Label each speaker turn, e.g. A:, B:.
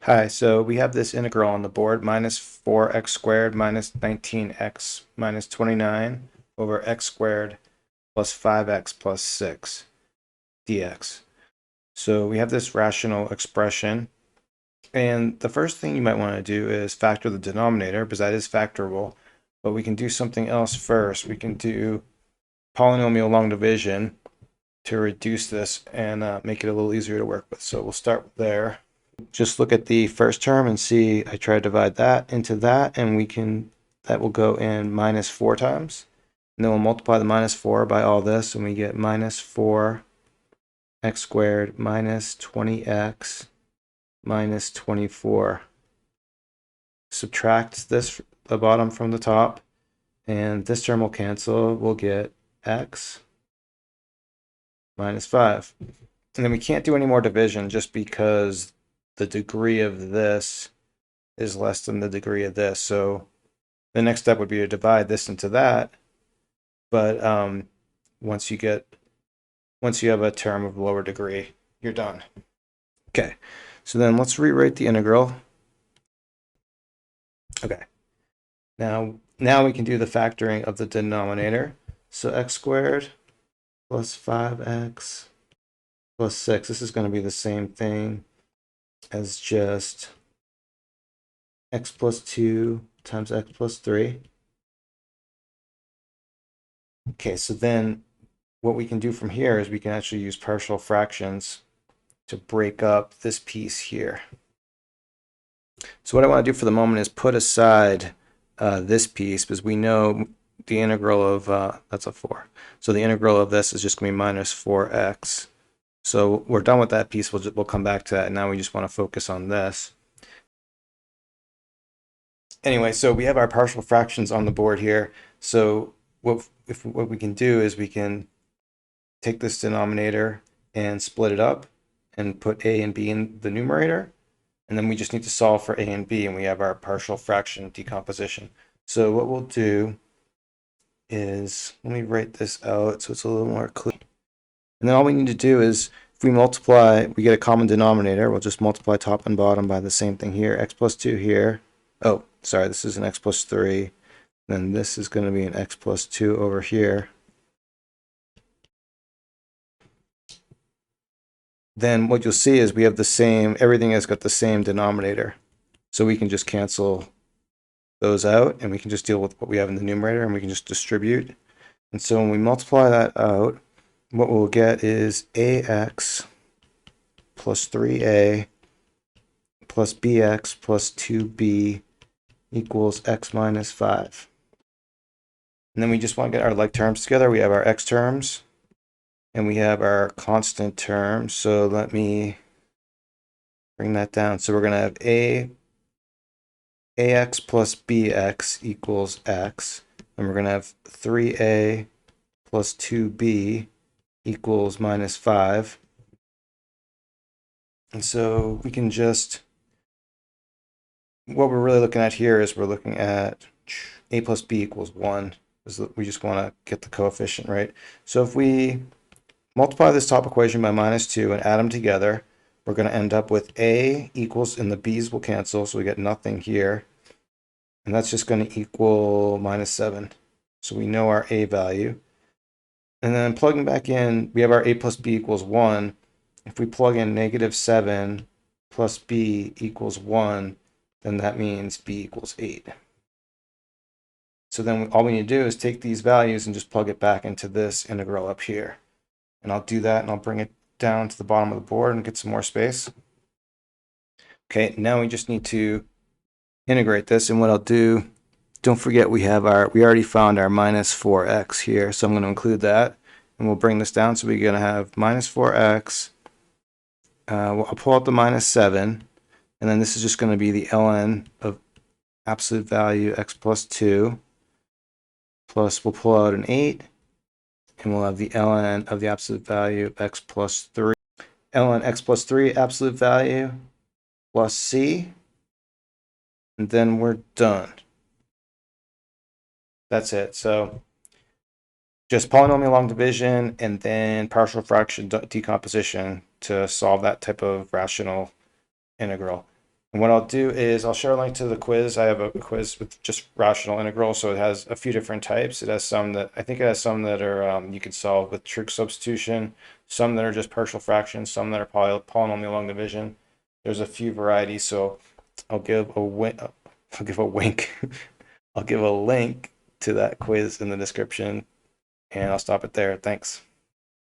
A: Hi, so we have this integral on the board, minus 4x squared minus 19x minus 29 over x squared plus 5x plus 6 dx. So we have this rational expression, and the first thing you might want to do is factor the denominator, because that is factorable, but we can do something else first. We can do polynomial long division to reduce this and make it a little easier to work with. So we'll start there. Just look at the first term and see, I try to divide that into that, and that will go in minus 4 times. And then we'll multiply the minus 4 by all this, and we get minus 4x squared minus 20x minus 24. Subtract the bottom from the top, and this term will cancel. We'll get x minus 5. And then we can't do any more division just because the degree of this is less than the degree of this. So the next step would be to divide this into that. But once you have a term of lower degree, you're done. Okay, so then let's rewrite the integral. Okay, now we can do the factoring of the denominator. So x squared plus 5x plus 6. This is going to be the same thing as just x plus 2 times x plus 3. Okay, so then what we can do from here is we can actually use partial fractions to break up this piece here. So what I want to do for the moment is put aside this piece, because we know the integral of, that's a 4. So the integral of this is just going to be minus 4x. So we're done with that piece. We'll come back to that. And now we just want to focus on this. Anyway, so we have our partial fractions on the board here. So what we can do is we can take this denominator and split it up and put a and b in the numerator. And then we just need to solve for a and b, and we have our partial fraction decomposition. So what we'll do is, let me write this out so it's a little more clear. And then all we need to do is, if we multiply, we get a common denominator. We'll just multiply top and bottom by the same thing here. X plus 2 here. Oh, sorry, this is an x plus 3. Then this is going to be an x plus 2 over here. Then what you'll see is we have the same, everything has got the same denominator. So we can just cancel those out, and we can just deal with what we have in the numerator, and we can just distribute. And so when we multiply that out, what we'll get is ax plus 3a plus bx plus 2b equals x minus 5. And then we just want to get our like terms together. We have our x terms, and we have our constant terms. So let me bring that down. So we're going to have ax plus bx equals x, and we're going to have 3a plus 2b equals minus 5. And so we can just, what we're really looking at here is we're looking at a plus b equals 1. We just want to get the coefficient, right? So if we multiply this top equation by minus 2 and add them together, we're going to end up with a equals, and the b's will cancel, so we get nothing here. And that's just going to equal minus 7. So we know our a value. And then plugging back in, we have our a plus b equals 1. If we plug in negative 7 plus b equals 1, then that means b equals 8. So then all we need to do is take these values and just plug it back into this integral up here. And I'll do that, and I'll bring it down to the bottom of the board and get some more space. Okay, now we just need to integrate this, and what I'll do, don't forget we already found our minus 4x here, so I'm going to include that, and we'll bring this down. So we're going to have minus 4x, I'll pull out the minus 7, and then this is just going to be the ln of absolute value x plus 2, plus we'll pull out an 8, and we'll have the ln of the absolute value of x plus 3, ln x plus 3 absolute value plus c, and then we're done. That's it. So just polynomial long division and then partial fraction decomposition to solve that type of rational integral. And what I'll do is I'll share a link to the quiz. I have a quiz with just rational integrals, so it has a few different types. It has some that I think it has some that are you can solve with trig substitution, some that are just partial fractions, some that are polynomial long division. There's a few varieties, so I'll give a wink. I'll give a wink. I'll give a link to that quiz in the description, and I'll stop it there. Thanks.